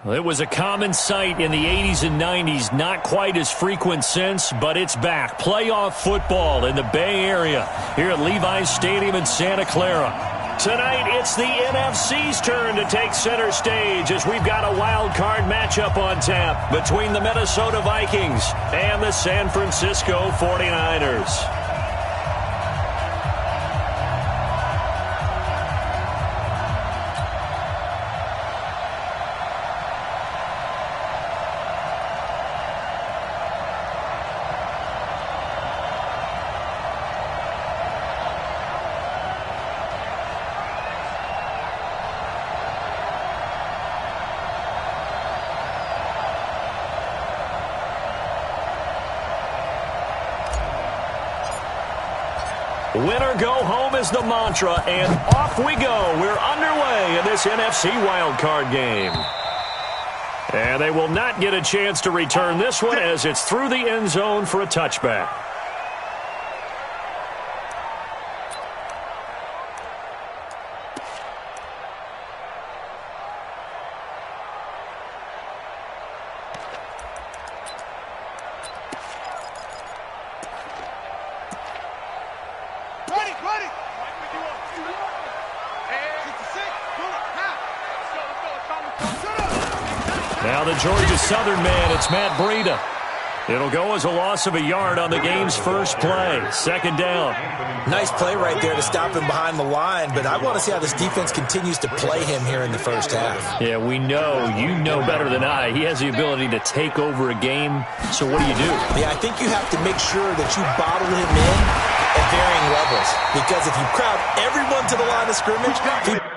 Well, it was a common sight in the 80s and 90s, not quite as frequent since, but it's back. Playoff football in the Bay Area here at Levi's Stadium in Santa Clara. Tonight, it's the NFC's turn to take center stage as we've got a wild card matchup on tap between the Minnesota Vikings and the San Francisco 49ers. Winner go home is the mantra, and off we go. We're underway in this NFC wildcard game. And they will not get a chance to return this one as it's through the end zone for a touchback. Now the Georgia Southern man, it's Matt Breida. It'll go as a loss of a yard on the game's first play. Second down. Nice play right there to stop him behind the line, but I want to see how this defense continues to play him here in the first half. Yeah, we know. You know better than I. He has the ability to take over a game. So what do you do? Yeah, I think you have to make sure that you bottle him in at varying levels, because if you crowd everyone to the line of scrimmage,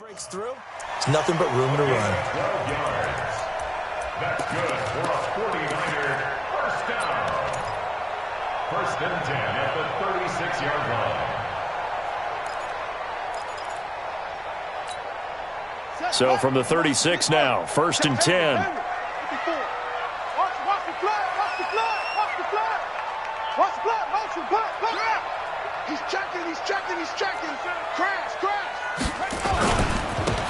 Breaks through. It's nothing but room to run. 12 yards. That's good for a 49er first down. First and 10 at the 36-yard line. So from the 36 now, first and 10. Watch the flag, watch the flag, watch the flag. Watch the flag, motion, flag. He's checking. Crash.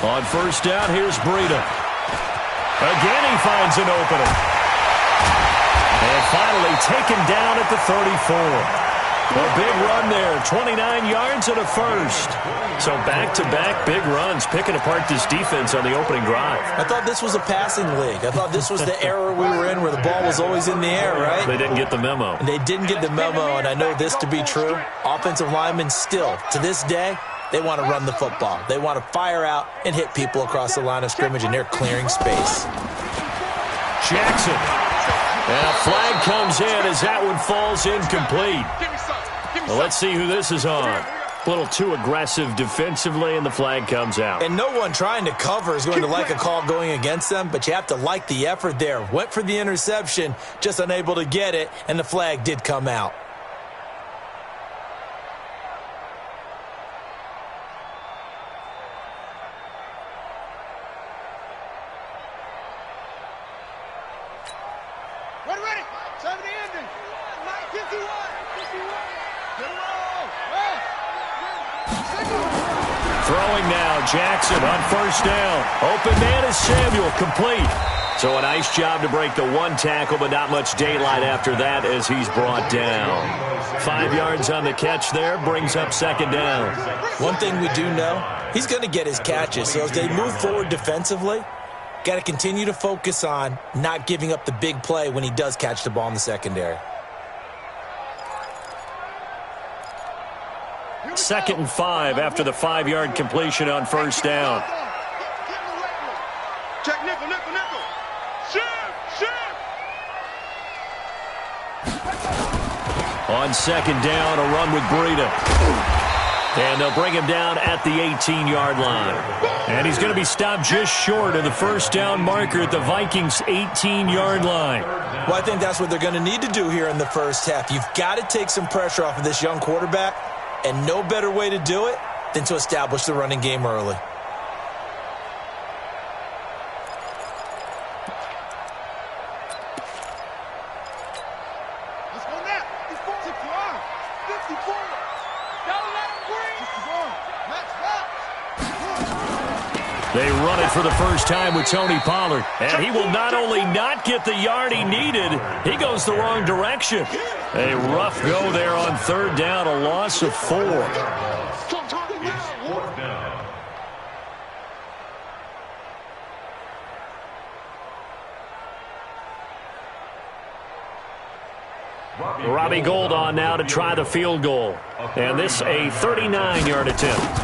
On first down, here's Breida. Again, he finds an opening. And finally taken down at the 34. A big run there, 29 yards and a first. So back-to-back big runs, picking apart this defense on the opening drive. I thought this was a passing league. I thought this was the era we were in where the ball was always in the air, right? They didn't get the memo. They didn't get the memo, and I know this to be true. Offensive linemen still, to this day, they want to run the football. They want to fire out and hit people across the line of scrimmage, and they're clearing space. Jackson. And a flag comes in as that one falls incomplete. Well, let's see who this is on. A little too aggressive defensively, and the flag comes out. And no one trying to cover is going to like a call going against them, but you have to like the effort there. Went for the interception, just unable to get it, and the flag did come out. Ready. 70 ending. 51. Throwing now, Jackson on first down. Open man is Samuel, complete. So a nice job to break the one tackle, but not much daylight after that as he's brought down. 5 yards on the catch there, brings up second down. One thing we do know, he's going to get his catches. So as they move forward defensively, got to continue to focus on not giving up the big play when he does catch the ball in the secondary. Second and 5 after the 5-yard completion on first down. Check nickel. Shift. On second down, a run with Breida. And they'll bring him down at the 18-yard line. And he's going to be stopped just short of the first down marker at the Vikings' 18-yard line. Well, I think that's what they're going to need to do here in the first half. You've got to take some pressure off of this young quarterback, and no better way to do it than to establish the running game early. Let's go now. 54. They run it for the first time with Tony Pollard. And he will not only not get the yard he needed, he goes the wrong direction. A rough go there on third down, a loss of 4. Robbie Gould on now to try the field goal. And this a 39-yard attempt.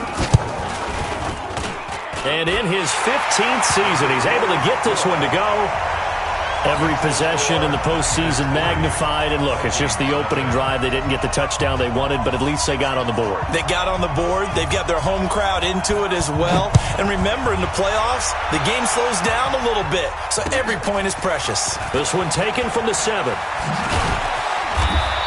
And in his 15th season, he's able to get this one to go. Every possession in the postseason magnified. And look, it's just the opening drive. They didn't get the touchdown they wanted, but at least they got on the board. They got on the board. They've got their home crowd into it as well. And remember, in the playoffs, the game slows down a little bit. So every point is precious. This one taken from the 7.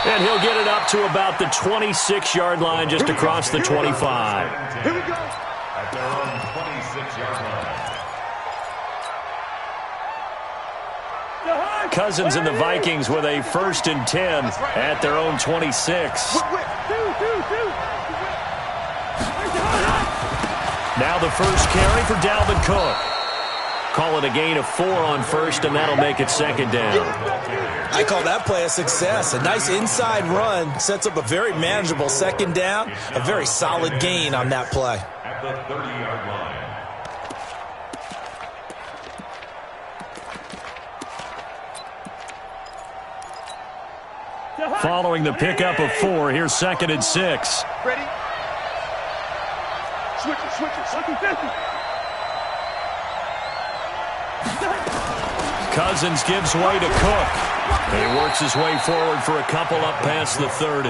And he'll get it up to about the 26-yard line, just across the 25. Here we go. At their own 26-yard line. Cousins and the Vikings with a 1st and 10 at their own 26. Now the first carry for Dalvin Cook. Call it a gain of 4 on first, and that'll make it second down. I call that play a success. A nice inside run sets up a very manageable second down. A very solid gain on that play. At the 30-yard line. Following the pickup of 4, here's 2nd and 6. Ready? Switch it. 50. Cousins gives way to Cook. He works his way forward for a couple up past the 30.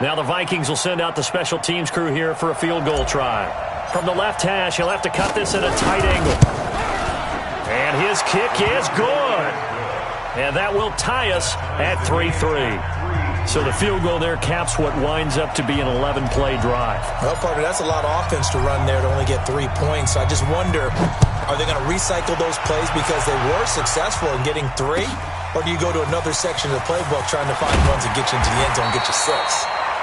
Now the Vikings will send out the special teams crew here for a field goal try. From the left hash, he'll have to cut this at a tight angle. And his kick is good. And that will tie us at 3-3. So the field goal there caps what winds up to be an 11-play drive. Well, partner, that's a lot of offense to run there to only get 3 points. So I just wonder, are they going to recycle those plays because they were successful in getting 3? Or do you go to another section of the playbook trying to find ones that get you into the end zone and get you 6?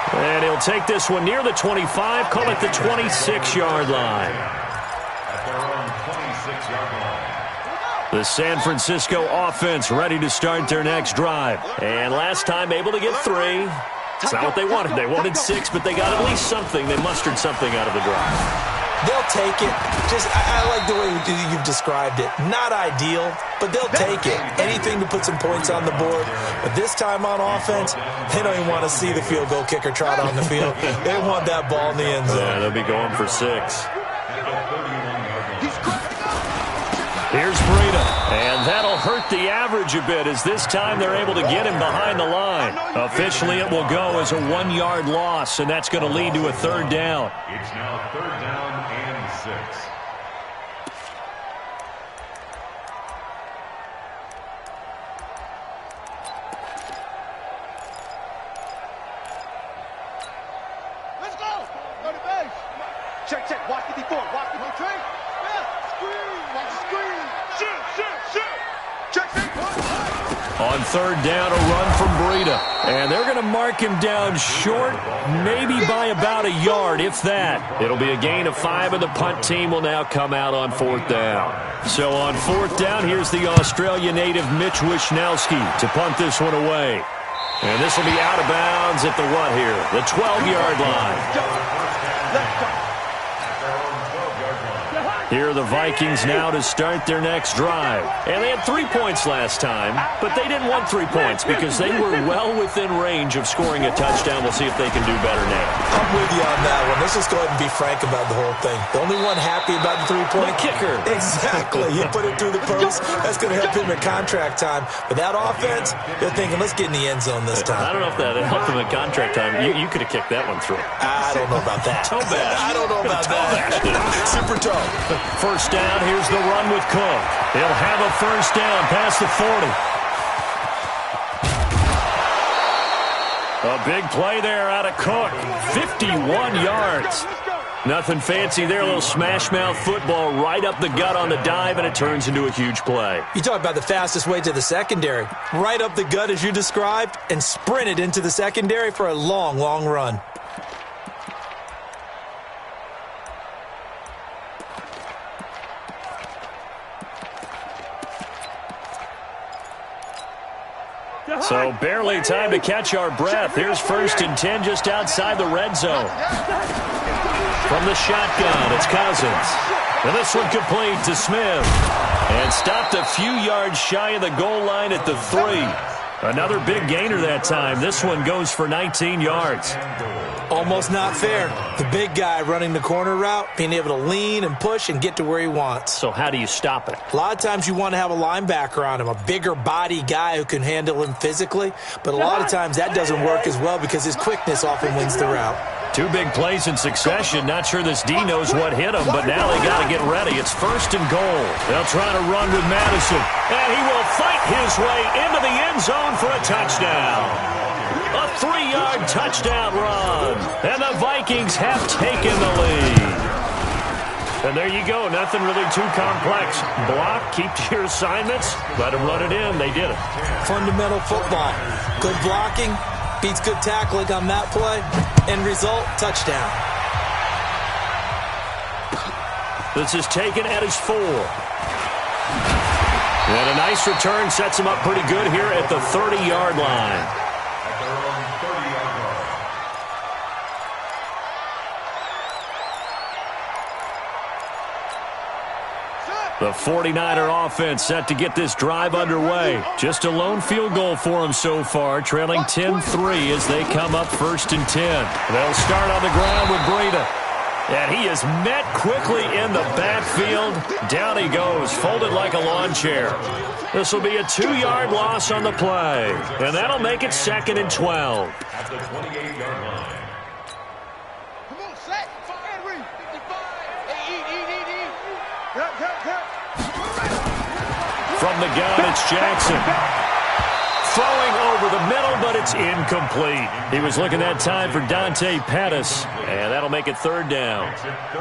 And he'll take this one near the 25, call it the 26-yard line. At their own 26-yard line. The San Francisco offense ready to start their next drive. And last time able to get 3. It's not what they wanted. They wanted 6, but they got at least something. They mustered something out of the drive. They'll take it. I like the way you've described it. Not ideal, but they'll take it. Anything to put some points on the board. But this time on offense, they don't even want to see the field goal kicker trot on the field. They want that ball in the end zone. Yeah, they'll be going for 6. Here's Breida, and that'll hurt the average a bit as this time they're able to get him behind the line. Officially, it will go as a 1-yard loss, and that's going to lead to a 3rd down. It's now 3rd down and 6. Let's go. Go to base. Check. Watch the D4. Watch the D3. Yeah. Screen. Watch the screen. Shoot. Check. On 3rd down, a run from Breida. And they're going to mark him down short, maybe by about a yard, if that. It'll be a gain of 5, and the punt team will now come out on 4th down. So on 4th down, here's the Australia native Mitch Wishnowski to punt this one away. And this will be out of bounds at the what here? The 12-yard line. Let's go. Here are the Vikings now to start their next drive. And they had 3 points last time, but they didn't want 3 points because they were well within range of scoring a touchdown. We'll see if they can do better now. I'm with you on that one. Let's just go ahead and be frank about the whole thing. The only one happy about the 3-point kicker. Exactly. You put it through the post. That's going to help him at contract time. But that offense, they're thinking, let's get in the end zone this time. I don't know if that helped him at contract time. You could have kicked that one through. I don't know about that. Toe bash. I don't know about that. Super toe. 1st down, here's the run with Cook. They'll have a 1st down past the 40. A big play there out of Cook. 51 yards. Nothing fancy there. A little smash-mouth football right up the gut on the dive, and it turns into a huge play. You talk about the fastest way to the secondary. Right up the gut as you described and sprinted into the secondary for a long, long run. So barely time to catch our breath. Here's 1st and 10 just outside the red zone. From the shotgun, it's Cousins. And this one complete to Smith. And stopped a few yards shy of the goal line at the 3. Another big gainer that time. This one goes for 19 yards. Almost not fair. The big guy running the corner route, being able to lean and push and get to where he wants. So how do you stop it? A lot of times you want to have a linebacker on him, a bigger body guy who can handle him physically. But a lot of times that doesn't work as well because his quickness often wins the route. 2 big plays in succession. Not sure this D knows what hit him, but now they got to get ready. It's 1st and goal. They'll try to run with Madison. And he will fight his way into the end zone for a touchdown. A 3-yard touchdown run. And the Vikings have taken the lead. And there you go. Nothing really too complex. Block, keep to your assignments, let them run it in. They did it. Fundamental football. Good blocking beats good tackling on that play. End result, touchdown. This is taken at his 4. And a nice return sets him up pretty good here at the 30-yard line. The 49er offense set to get this drive underway. Just a lone field goal for them so far, trailing 10-3 as they come up 1st and 10. They'll start on the ground with Breida. And he is met quickly in the backfield. Down he goes, folded like a lawn chair. This will be a 2-yard loss on the play. And that'll make it 2nd and 12. At the 28-yard line. From the gun, it's Jackson. Throwing over the middle, but it's incomplete. He was looking that time for Dante Pettis, and that'll make it third down.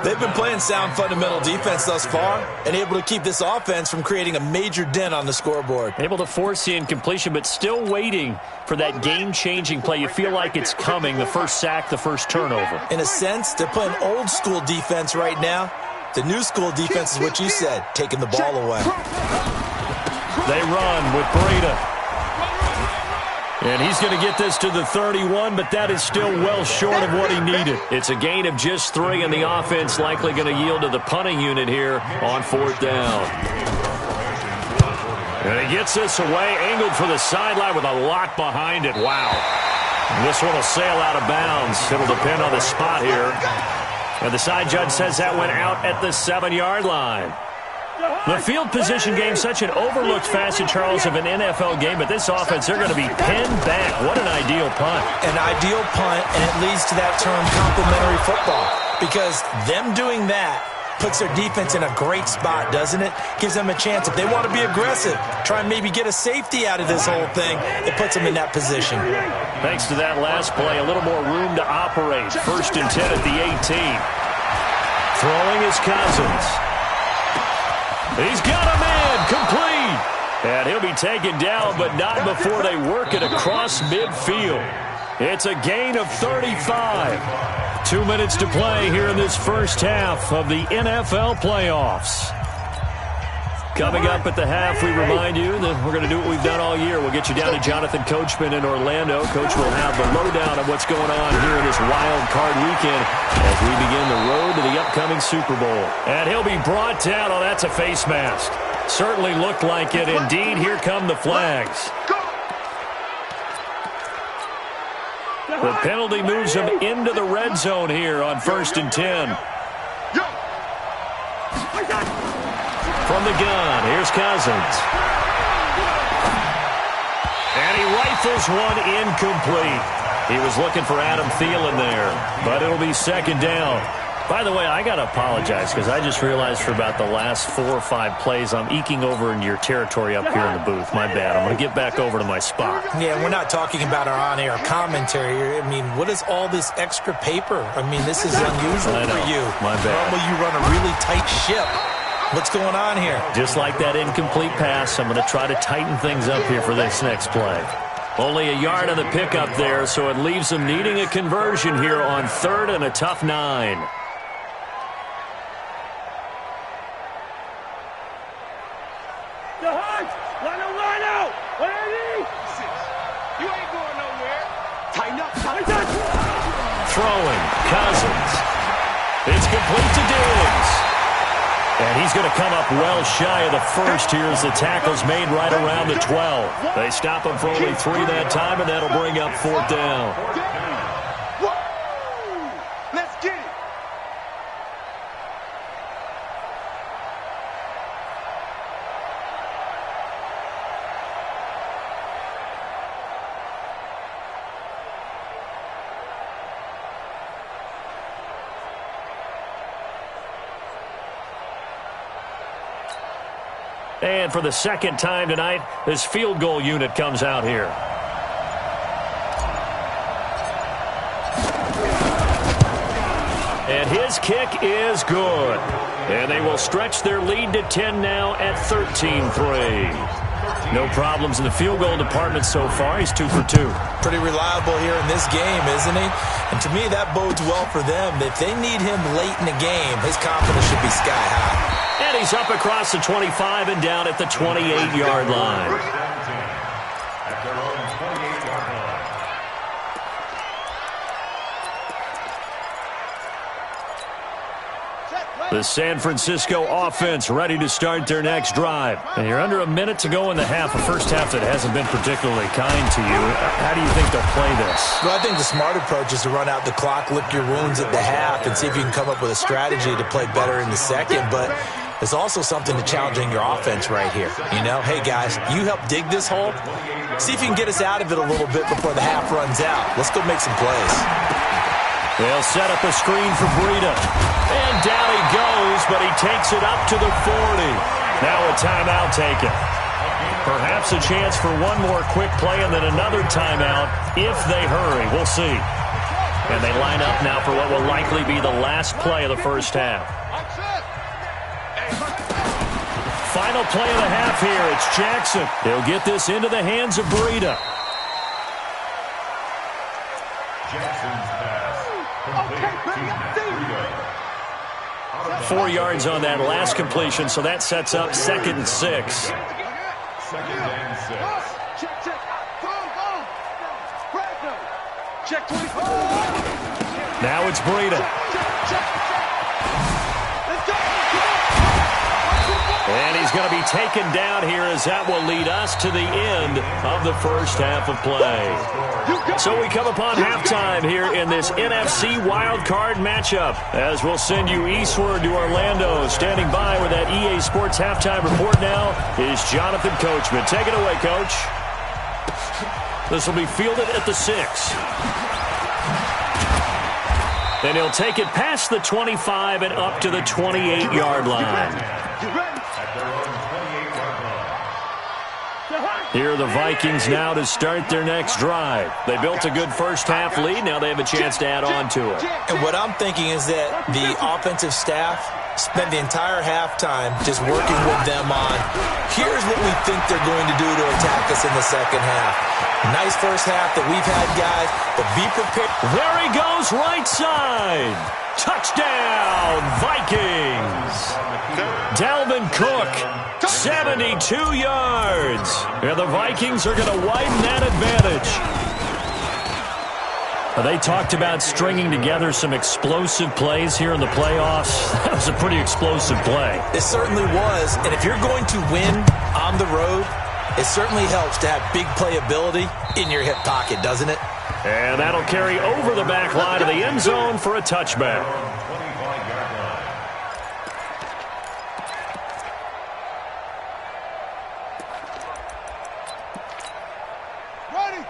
They've been playing sound fundamental defense thus far and able to keep this offense from creating a major dent on the scoreboard. Able to force the incompletion, but still waiting for that game-changing play. You feel like it's coming, the first sack, the first turnover. In a sense, they're playing old-school defense right now. The new-school defense is what you said, taking the ball away. They run with Breida. And he's going to get this to the 31, but that is still well short of what he needed. It's a gain of just 3, and the offense likely going to yield to the punting unit here on fourth down. And he gets this away, angled for the sideline with a lot behind it. Wow. And this one will sail out of bounds. It'll depend on the spot here. And the side judge says that went out at the 7-yard line. The field position game, such an overlooked facet, Charles, of an NFL game, but this offense, they're going to be pinned back. What an ideal punt. An ideal punt, and it leads to that term complementary football, because them doing that puts their defense in a great spot, doesn't it? Gives them a chance. If they want to be aggressive, try and maybe get a safety out of this whole thing, it puts them in that position. Thanks to that last play, a little more room to operate. 1st and 10 at the 18. Throwing is Cousins. He's got a man, complete. And he'll be taken down, but not before they work it across midfield. It's a gain of 35. 2 minutes to play here in this first half of the NFL playoffs. Coming up at the half, we remind you that we're going to do what we've done all year. We'll get you down to Jonathan Coachman in Orlando. Coach will have the lowdown of what's going on here in this wild card weekend as we begin the road to the upcoming Super Bowl. And he'll be brought down. Oh, that's a face mask. Certainly looked like it. Indeed, here come the flags. The penalty moves him into the red zone here on 1st and 10. From the gun, here's Cousins. And he rifles one incomplete. He was looking for Adam Thielen there, but it'll be 2nd down. By the way, I got to apologize because I just realized for about the last 4 or 5 plays, I'm eking over into your territory up here in the booth. My bad. I'm going to get back over to my spot. Yeah, we're not talking about our on-air commentary. I mean, what is all this extra paper? I mean, this is unusual for you. My bad. Normally you run a really tight ship. What's going on here? Just like that incomplete pass, I'm going to try to tighten things up here for this next play. Only a yard on the pickup there, so it leaves them needing a conversion here on 3rd and a tough 9. Line out! 180! You ain't going nowhere. Tighten up. Throwing, Cousins. It's complete to Diggs. And he's going to come up well shy of the first here as the tackle's made right around the 12. They stop him for only 3 that time, and that'll bring up 4th down. Let's get it. And for the 2nd time tonight, this field goal unit comes out here. And his kick is good. And they will stretch their lead to 10 now at 13-3. No problems in the field goal department so far. He's 2 for 2. Pretty reliable here in this game, isn't he? And to me, that bodes well for them. If they need him late in the game, his confidence should be sky high. And he's up across the 25 and down at the 28-yard line. The San Francisco offense ready to start their next drive. And you're under a minute to go in the half, a first half that hasn't been particularly kind to you. How do you think they'll play this? Well, I think the smart approach is to run out the clock, lick your wounds at the half, and see if you can come up with a strategy to play better in the second. But there's also something to challenging your offense right here. You know, hey, guys, you help dig this hole. See if you can get us out of it a little bit before the half runs out. Let's go make some plays. They'll set up a screen for Breida. And down he goes, but he takes it up to the 40. Now a timeout taken. Perhaps a chance for one more quick play and then another timeout if they hurry. We'll see. And they line up now for what will likely be the last play of the first half. Final play of the half here. It's Jackson. He'll get this into the hands of Breida. Jackson's pass. Complete to 4 yards on that last completion, so that sets up 2nd and 6. Second and 6. Check. Check 24. Now it's Breida. Let's go. And he's going to be taken down here as that will lead us to the end of the first half of play. So we come upon halftime here in this NFC wildcard matchup as we'll send you eastward to Orlando. Standing by with that EA Sports halftime report now is Jonathan Coachman. Take it away, Coach. This will be fielded at the 6. Then he'll take it past the 25 and up to the 28-yard line. Here are the Vikings now to start their next drive. They built a good first half lead. Now they have a chance to add on to it. And what I'm thinking is that the offensive staff spent the entire halftime just working with them on, here's what we think they're going to do to attack us in the second half. Nice first half that we've had, guys, but be prepared. There he goes, right side. Touchdown, Vikings. Dalvin Cook, 72 yards. And the Vikings are going to widen that advantage. They talked about stringing together some explosive plays here in the playoffs. That was a pretty explosive play. It certainly was. And if you're going to win on the road, it certainly helps to have big playability in your hip pocket, doesn't it? And that'll carry over the back line of the end zone for a touchback.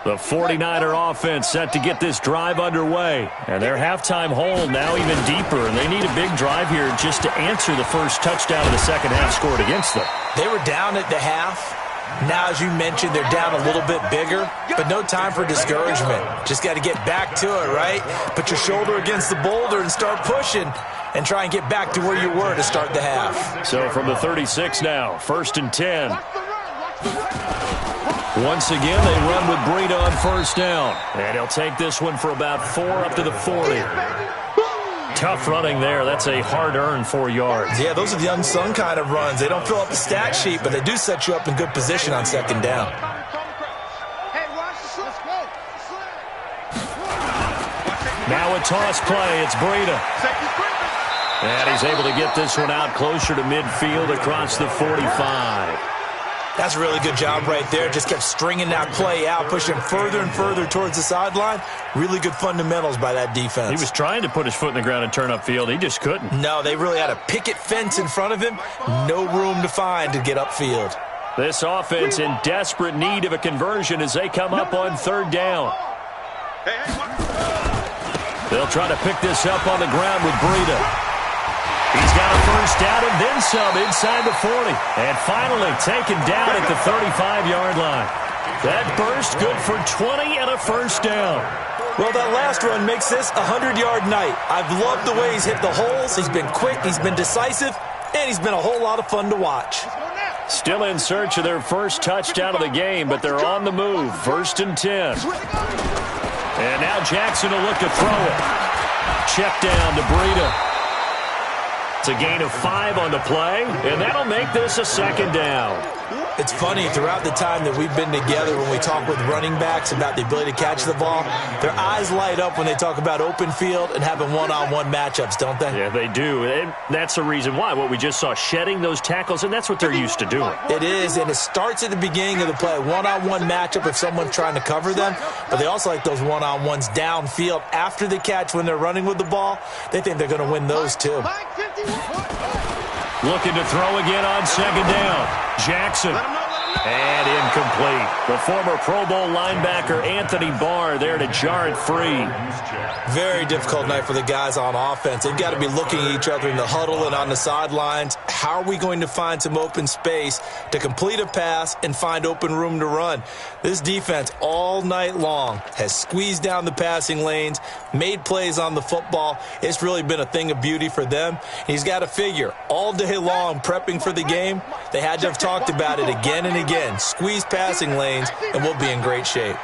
The 49er offense set to get this drive underway. And their halftime hold now even deeper. And they need a big drive here just to answer the first touchdown of the second half scored against them. They were down at the half. Now, as you mentioned, they're down a little bit bigger, but no time for discouragement. Just got to get back to it, right? Put your shoulder against the boulder and start pushing and try and get back to where you were to start the half. So from the 36 now, 1st and 10. Once again, they run with Breida on first down. And he'll take this one for about 4 up to the 40. Tough running there. That's a hard-earned 4 yards. Yeah, those are the unsung kind of runs. They don't fill up the stat sheet, but they do set you up in good position on second down. Now a toss play. It's Breida. And he's able to get this one out closer to midfield across the 45. That's a really good job right there. Just kept stringing that play out, pushing further and further towards the sideline. Really good fundamentals by that defense. He was trying to put his foot in the ground and turn upfield. He just couldn't. No, they really had a picket fence in front of him. No room to find to get upfield. This offense in desperate need of a conversion as they come up on 3rd down. They'll try to pick this up on the ground with Breida. He's got a first down and then some inside the 40. And finally taken down at the 35-yard line. That burst good for 20 and a first down. Well, that last run makes this a 100-yard night. I've loved the way he's hit the holes. He's been quick, he's been decisive, and he's been a whole lot of fun to watch. Still in search of their first touchdown of the game, but they're on the move. 1st and 10. And now Jackson will look to throw it. Check down to Breida. It's a gain of 5 on the play, and that'll make this a 2nd down. It's funny, throughout the time that we've been together, when we talk with running backs about the ability to catch the ball, their eyes light up when they talk about open field and having one-on-one matchups, don't they? Yeah, they do. And that's the reason why. What we just saw, shedding those tackles, and that's what they're used to doing. It is, and it starts at the beginning of the play. One-on-one matchup if someone's trying to cover them, but they also like those one-on-ones downfield after the catch when they're running with the ball. They think they're going to win those too. Looking to throw again on 2nd down. Jackson. And incomplete. The former Pro Bowl linebacker Anthony Barr there to jar it free. Very difficult night for the guys on offense. They've got to be looking at each other in the huddle and on the sidelines. How are we going to find some open space to complete a pass and find open room to run? This defense all night long has squeezed down the passing lanes, made plays on the football. It's really been a thing of beauty for them. He's got to figure all day long prepping for the game, they had to have talked about it again and again. Squeeze passing lanes, and we'll be in great shape.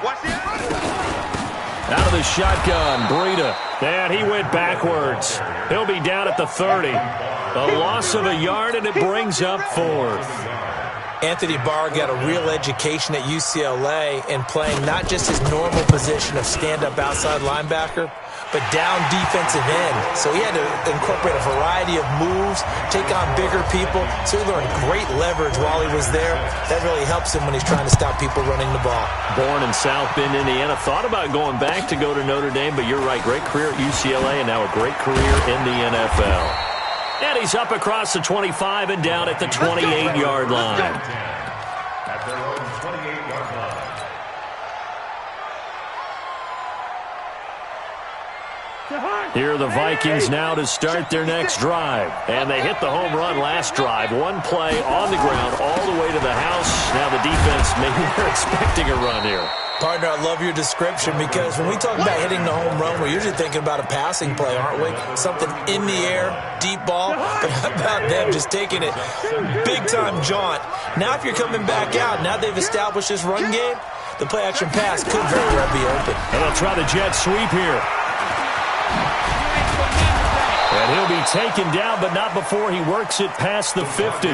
Out of the shotgun, Breida. And he went backwards. He'll be down at the 30. A loss of a yard, and it brings up fourth. Anthony Barr got a real education at UCLA in playing not just his normal position of stand-up outside linebacker, but down defensive end. So he had to incorporate a variety of moves, take on bigger people. So he learned great leverage while he was there. That really helps him when he's trying to stop people running the ball. Born in South Bend, Indiana. Thought about going back to go to Notre Dame, but you're right. Great career at UCLA and now a great career in the NFL. And he's up across the 25 and down at the 28-yard line. At their own 28-yard line. Here are the Vikings now to start their next drive. And they hit the home run last drive. One play on the ground all the way to the house. Now the defense, maybe they're expecting a run here. Partner, I love your description because when we talk about hitting the home run, we're usually thinking about a passing play, aren't we? Something in the air, deep ball. But how about them just taking it big-time jaunt? Now if you're coming back out, now they've established this run game, the play-action pass could very well be open. And they'll try the jet sweep here. And he'll be taken down, but not before he works it past the 50.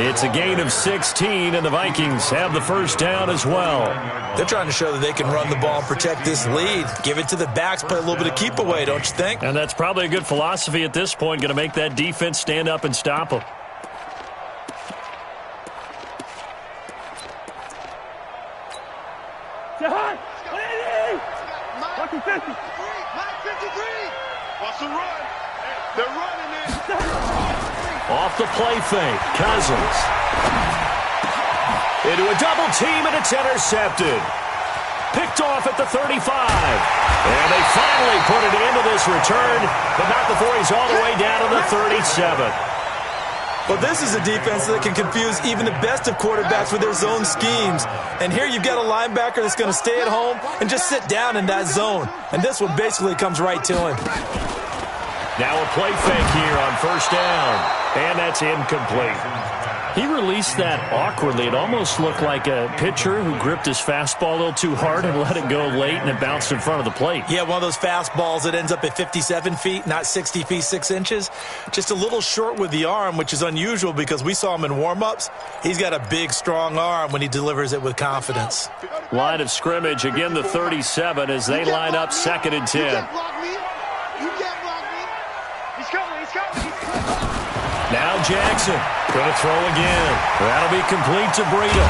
It's a gain of 16, and the Vikings have the first down as well. They're trying to show that they can run the ball and protect this lead. Give it to the backs, play a little bit of keep away, don't you think? And that's probably a good philosophy at this point, going to make that defense stand up and stop them. What's the run? They're running it. Off the play fake, Cousins. Into a double team, and it's intercepted. Picked off at the 35. And they finally put it into this return, but not before he's all the way down to the 37. Well, this is a defense that can confuse even the best of quarterbacks with their zone schemes. And here you've got a linebacker that's going to stay at home and just sit down in that zone. And this one basically comes right to him. Now a play fake here on first down. And that's incomplete. He released that awkwardly. It almost looked like a pitcher who gripped his fastball a little too hard and let it go late, and it bounced in front of the plate. Yeah, one of those fastballs that ends up at 57 feet, not 60 feet, 6 inches. Just a little short with the arm, which is unusual because we saw him in warm-ups. He's got a big, strong arm when he delivers it with confidence. Line of scrimmage, again the 37 as they line up 2nd and 10. You can't block me. You can't block me. He's coming. He's coming. Now Jackson going to throw again. That'll be complete to Breida.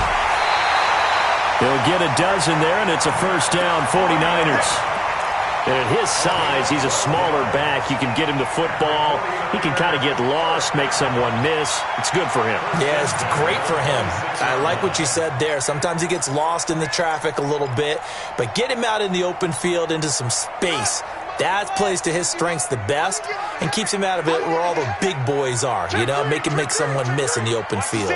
He'll get a dozen there, and it's a first down, 49ers. And at his size, he's a smaller back. You can get him to football. He can kind of get lost, make someone miss. It's good for him. Yeah, it's great for him. I like what you said there. Sometimes he gets lost in the traffic a little bit, but get him out in the open field into some space. That plays to his strengths the best and keeps him out of it where all the big boys are, you know, make him make someone miss in the open field.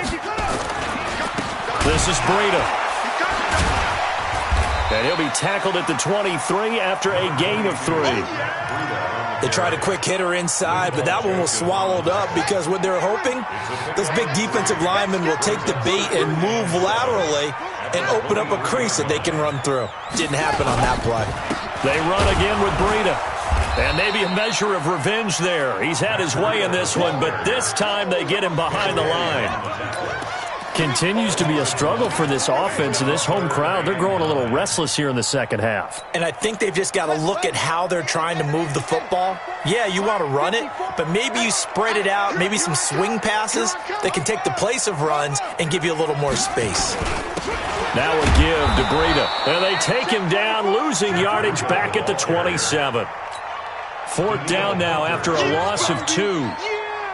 This is Breida. And he'll be tackled at the 23 after a gain of 3. They tried a quick hitter inside, but that one was swallowed up because what they're hoping, this big defensive lineman will take the bait and move laterally and open up a crease that they can run through. Didn't happen on that play. They run again with Breida. And maybe a measure of revenge there. He's had his way in this one, but this time they get him behind the line. Continues to be a struggle for this offense and this home crowd. They're growing a little restless here in the second half. And I think they've just got to look at how they're trying to move the football. Yeah, you want to run it, but maybe you spread it out, maybe some swing passes that can take the place of runs and give you a little more space. Now a give to Breida. And they take him down, losing yardage back at the 27. 4th down now after a loss of 2.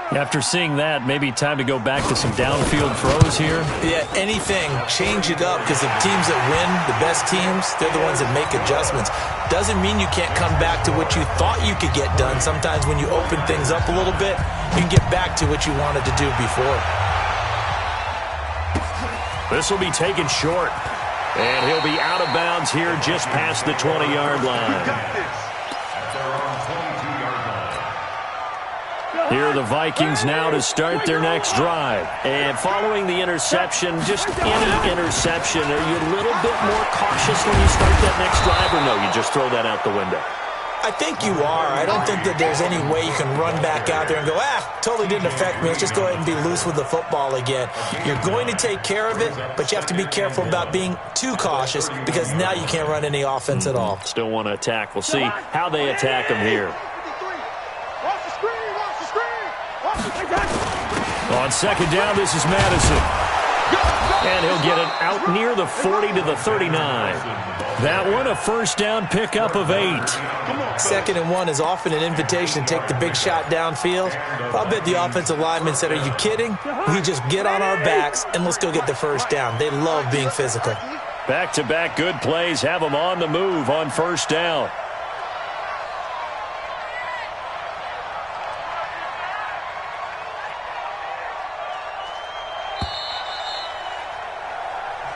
After seeing that, maybe time to go back to some downfield throws here. Yeah, anything. Change it up, because the teams that win, the best teams, they're the ones that make adjustments. Doesn't mean you can't come back to what you thought you could get done. Sometimes when you open things up a little bit, you can get back to what you wanted to do before. This will be taken short. And he'll be out of bounds here just past the 20-yard line. Here are the Vikings now to start their next drive. And following the interception, just any interception, are you a little bit more cautious when you start that next drive, or no, you just throw that out the window? I think you are. I don't think that there's any way you can run back out there and go, totally didn't affect me. Let's just go ahead and be loose with the football again. You're going to take care of it, but you have to be careful about being too cautious, because now you can't run any offense at all. Still want to attack. We'll see how they attack them here. On second down, this is Madison. And he'll get it out near the 40 to the 39. That one, a first down pickup of 8. 2nd and 1 is often an invitation to take the big shot downfield. I'll bet the offensive lineman said, are you kidding? We just get on our backs and let's go get the first down. They love being physical. Back-to-back good plays have them on the move on first down.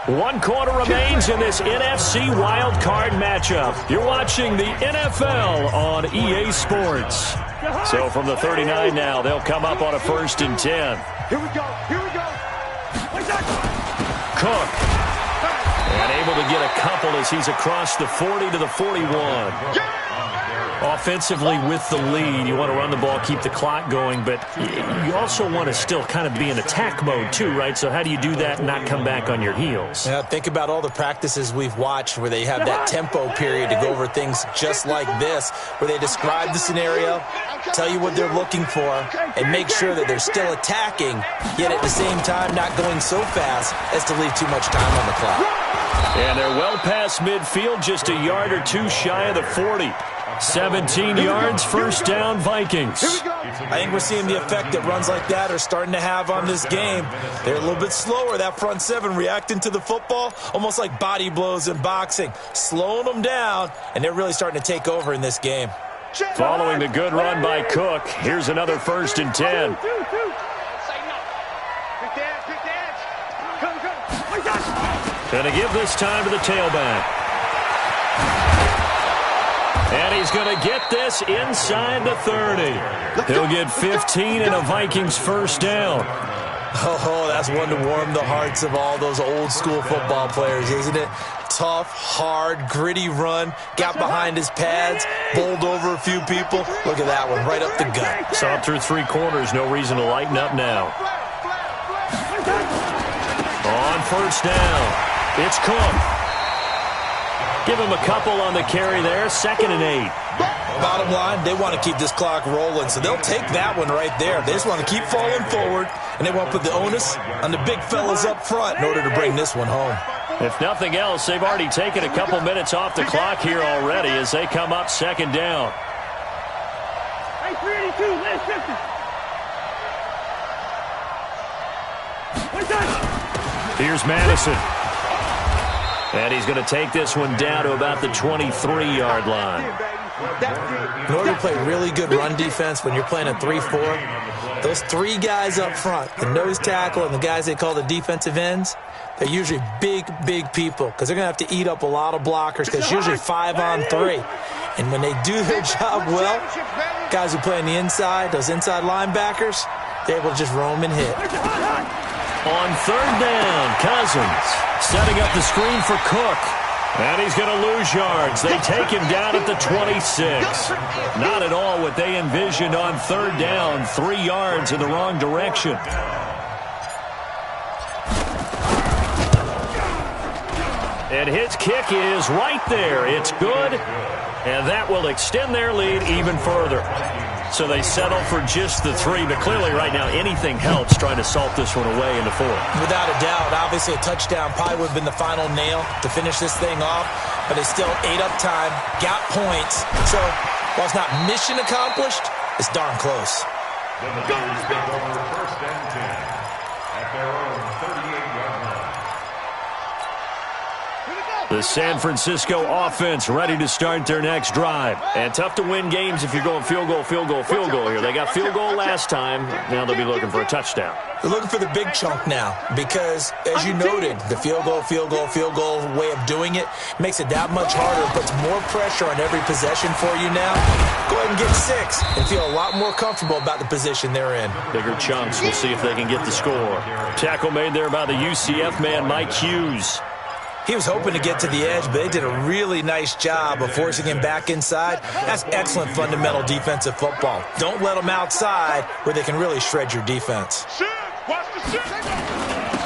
One quarter remains in this NFC Wild Card matchup. You're watching the NFL on EA Sports. So from the 39 now, they'll come up on a 1st and 10. Here we go. Cook. And able to get a couple as he's across the 40 to the 41. Offensively with the lead, you want to run the ball, keep the clock going, but you also want to still kind of be in attack mode too, right? So how do you do that and not come back on your heels? Yeah, think about all the practices we've watched where they have that tempo period to go over things just like this, where they describe the scenario, tell you what they're looking for, and make sure that they're still attacking, yet at the same time not going so fast as to leave too much time on the clock. And they're well past midfield, just a yard or two shy of the 40. 17 yards, first down, Vikings. I think we're seeing the effect that runs like that are starting to have on this game. They're a little bit slower, that front seven, reacting to the football, almost like body blows in boxing, slowing them down, and they're really starting to take over in this game. Following the good run by Cook, here's another 1st and 10. Going to give this time to the tailback. And he's going to get this inside the 30. He'll get 15 and a Vikings first down. Oh, that's one to warm the hearts of all those old school football players, isn't it? Tough, hard, gritty run. Got behind his pads, bowled over a few people. Look at that one, right up the gut. Saw it through 3 quarters. No reason to lighten up now. On first down, it's Cook. Give him a couple on the carry there. 2nd and 8. Bottom line, they want to keep this clock rolling, so they'll take that one right there. They just want to keep falling forward, and they want to put the onus on the big fellas up front in order to bring this one home. If nothing else, they've already taken a couple minutes off the clock here already as they come up 2nd down. Hey, 382, last 50. Here's Madison. And he's going to take this one down to about the 23-yard line. In order to play really good run defense when you're playing a 3-4, those 3 guys up front, the nose tackle and the guys they call the defensive ends, they're usually big, big people because they're going to have to eat up a lot of blockers because it's usually 5 on 3. And when they do their job well, guys who play on the inside, those inside linebackers, they're able to just roam and hit. On 3rd down, Cousins setting up the screen for Cook. And he's going to lose yards. They take him down at the 26. Not at all what they envisioned on 3rd down. 3 yards in the wrong direction. And his kick is right there. It's good. And that will extend their lead even further. So they settle for just the 3, but clearly right now anything helps trying to salt this one away in the 4th. Without a doubt, obviously a touchdown probably would have been the final nail to finish this thing off, but they still ate up time, got points. So while it's not mission accomplished, it's darn close. The Niners take over 1st and 10 at their own 38-yard line. The San Francisco offense ready to start their next drive. And tough to win games if you're going field goal here. They got field goal last time. Now they'll be looking for a touchdown. They're looking for the big chunk now because, as you noted, the field goal way of doing it makes it that much harder, puts more pressure on every possession for you now. Go ahead and get 6 and feel a lot more comfortable about the position they're in. Bigger chunks. We'll see if they can get the score. Tackle made there by the UCF man, Mike Hughes. He was hoping to get to the edge, but they did a really nice job of forcing him back inside. That's excellent fundamental defensive football. Don't let them outside where they can really shred your defense.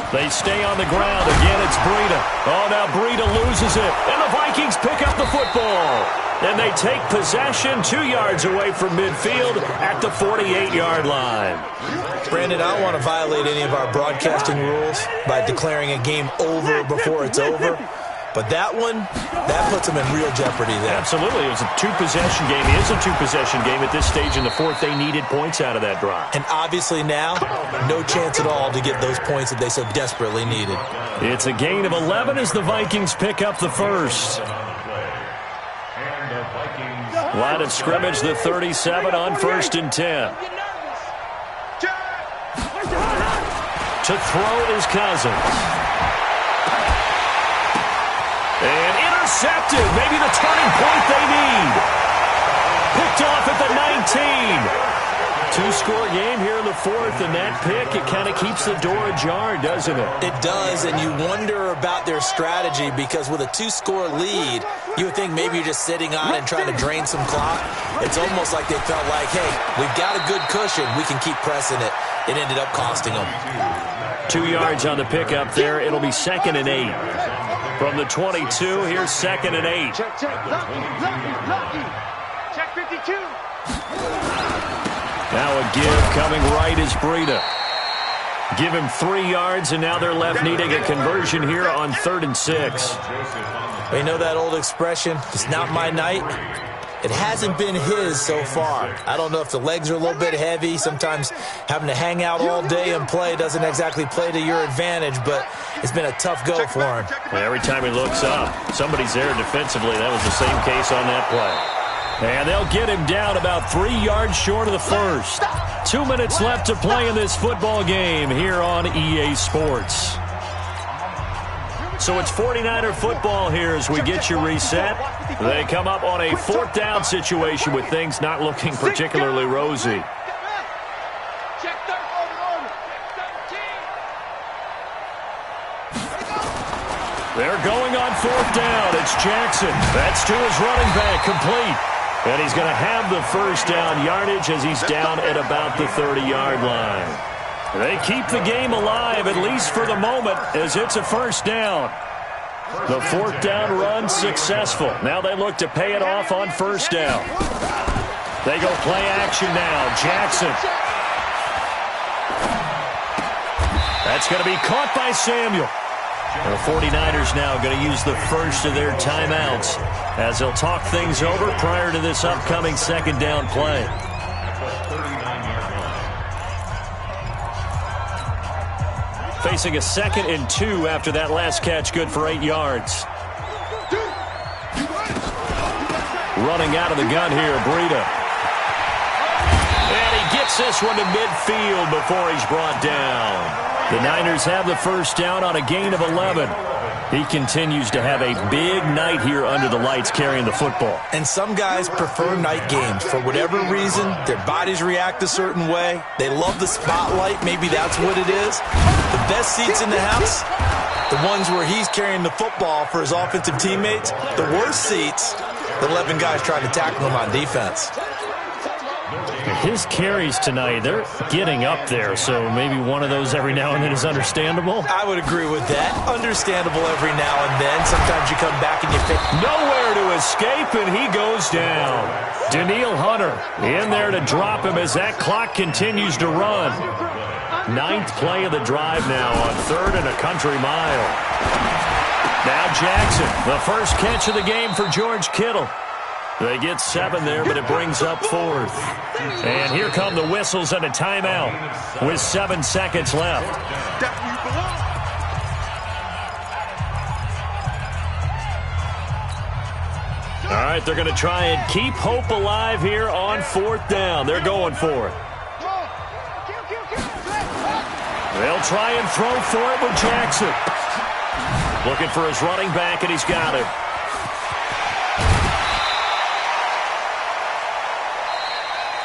They stay on the ground. Again, it's Breida. Oh, now Breida loses it. And the Vikings pick up the football. And they take possession 2 yards away from midfield at the 48-yard line. Brandon, I don't want to violate any of our broadcasting rules by declaring a game over before it's over. But that one, that puts them in real jeopardy there. Absolutely. It was a two-possession game. It is a two-possession game at this stage in the fourth. They needed points out of that drive. And obviously now, no chance at all to get those points that they so desperately needed. It's a gain of 11 as the Vikings pick up the first. Line of scrimmage, the 37 on 1st and 10. To throw is Cousins. And intercepted. Maybe the turning point they need. Picked off at the 19. Two-score game here in the fourth, and that pick, it kind of keeps the door ajar, doesn't it? It does, and you wonder about their strategy because with a 2-score lead, you would think maybe you're just sitting on it and trying to drain some clock. It's almost like they felt like, hey, we've got a good cushion. We can keep pressing it. It ended up costing them. 2 yards on the pickup there. It'll be 2nd and 8. From the 22, here's 2nd and 8. Check. Lucky. Check 52. Now a give coming right is Breida. Give him 3 yards, and now they're left needing a conversion here on 3rd and 6. You know that old expression, it's not my night? It hasn't been his so far. I don't know if the legs are a little bit heavy. Sometimes having to hang out all day and play doesn't exactly play to your advantage, but it's been a tough go for him. Every time he looks up, somebody's there defensively. That was the same case on that play. And they'll get him down about 3 yards short of the first. 2 minutes left to play in this football game here on EA Sports. So it's 49er football here as we get you reset. They come up on a 4th down situation with things not looking particularly rosy. They're going on 4th down. It's Jackson. That's to his running back, complete. And he's going to have the first down yardage as he's down at about the 30-yard line. They keep the game alive, at least for the moment, as it's a first down. The 4th down run successful. Now they look to pay it off on 1st down. They go play action now. Jackson. That's going to be caught by Samuel. The 49ers now going to use the first of their timeouts as they'll talk things over prior to this upcoming 2nd down play. Facing a 2nd and 2 after that last catch, good for 8 yards. Running out of the gun here, Breida. And he gets this one to midfield before he's brought down. The Niners have the first down on a gain of 11. He continues to have a big night here under the lights carrying the football. And some guys prefer night games. For whatever reason, their bodies react a certain way. They love the spotlight. Maybe that's what it is. The best seats in the house, the ones where he's carrying the football for his offensive teammates. The worst seats, the 11 guys trying to tackle him on defense. His carries tonight, they're getting up there, so maybe one of those every now and then is understandable. I would agree with that. Understandable every now and then. Sometimes you come back and you pick. Nowhere to escape, and he goes down. Daniil Hunter in there to drop him as that clock continues to run. 9th play of the drive now on 3rd and a country mile. Now Jackson, the first catch of the game for George Kittle. They get 7 there, but it brings up 4th. And here come the whistles and a timeout with 7 seconds left. All right, they're going to try and keep hope alive here on 4th down. They're going for it. They'll try and throw for it with Jackson. Looking for his running back, and he's got him.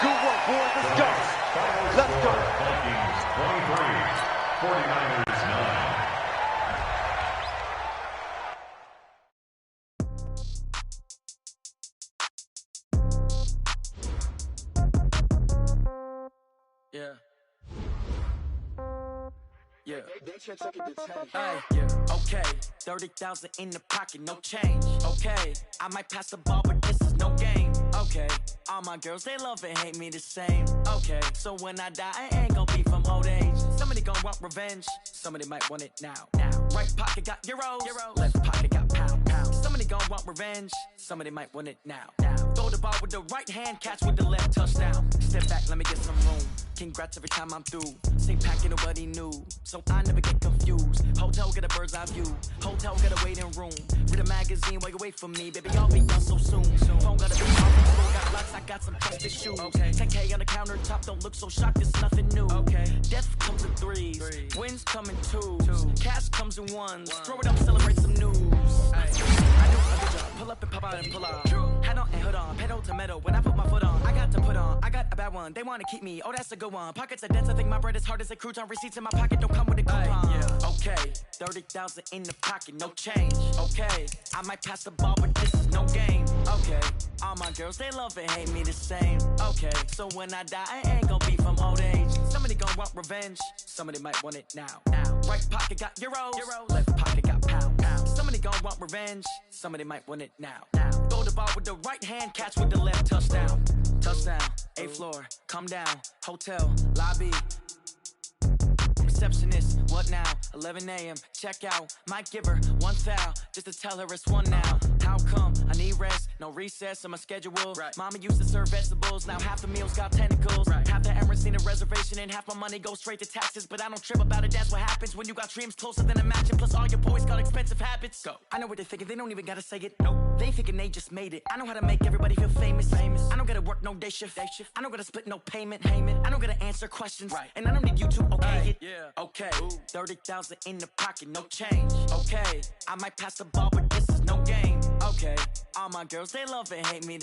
Good work, boys. Let's go. Let's go. Vikings 23, 49ers 9. Yeah. Yeah. Okay. 30,000 in the pocket, no change. Okay. I might pass the ball, but this is no game. Okay. All my girls, they love and hate me the same. Okay. So when I die, I ain't gon' be from old age. Somebody gon' want revenge. Somebody might want it now. Right pocket got euros. Left pocket got pound. Somebody gon' want revenge. Somebody might want it now. Throw the ball with the right hand, catch with the left, touchdown. Step back, let me get some room. Congrats every time I'm through. Same packet, nobody knew. So I never get confused. Hotel get a bird's eye view. Hotel get a waiting room. Read a magazine while you wait for me. Baby, I'll be done so soon. Phone gotta be off. Got locks, I got some trusted shoes. 10K on the countertop, don't look so shocked, it's nothing new. Death comes in threes. Wins come in twos. Cash comes in ones. Throw it up, celebrate some news. I do a good job. Pull up and pop out and pull out. Head on and hood on. Pedal to metal. When I put my foot on, I got to put on. I got a bad one. They wanna keep me. Oh, that's a good one. Pockets are dense. I think my bread is hard as a crouton. Receipts in my pocket don't come with a coupon. Okay. 30,000 in the pocket, no change. Okay. I might pass the ball, but this is no game. Okay. All my girls, they love and hate me the same. Okay. So when I die, I ain't gon' be from old age. Somebody gon' want revenge. Somebody might want it now. Right pocket got euros. Left pocket got pound. Somebody gon' want revenge. Somebody might want it now. Throw the ball with the right hand, catch with the left, touchdown. Touchdown, 8th floor, come down, hotel, lobby. Receptionist, what now? 11 a.m. Check out. Might give her one foul just to tell her it's one now. How come? I need rest, no recess on my schedule. Mama used to serve vegetables, now half the meals got tentacles. Half the errands need a reservation and half my money goes straight to taxes. But I don't trip about it, that's what happens when you got dreams closer than a match. And plus all your boys got expensive habits. Go. I know what they're thinking, they don't even gotta say it. Nope. They thinking they just made it. I know how to make everybody feel famous. I don't gotta work no day shift. I don't gotta split no payment. I don't gotta answer questions. And I don't need you to okay it. Okay, 30,000 in the pocket, no change. Okay, I might pass the ball, but this is no game. Okay, all my girls, they love and hate me.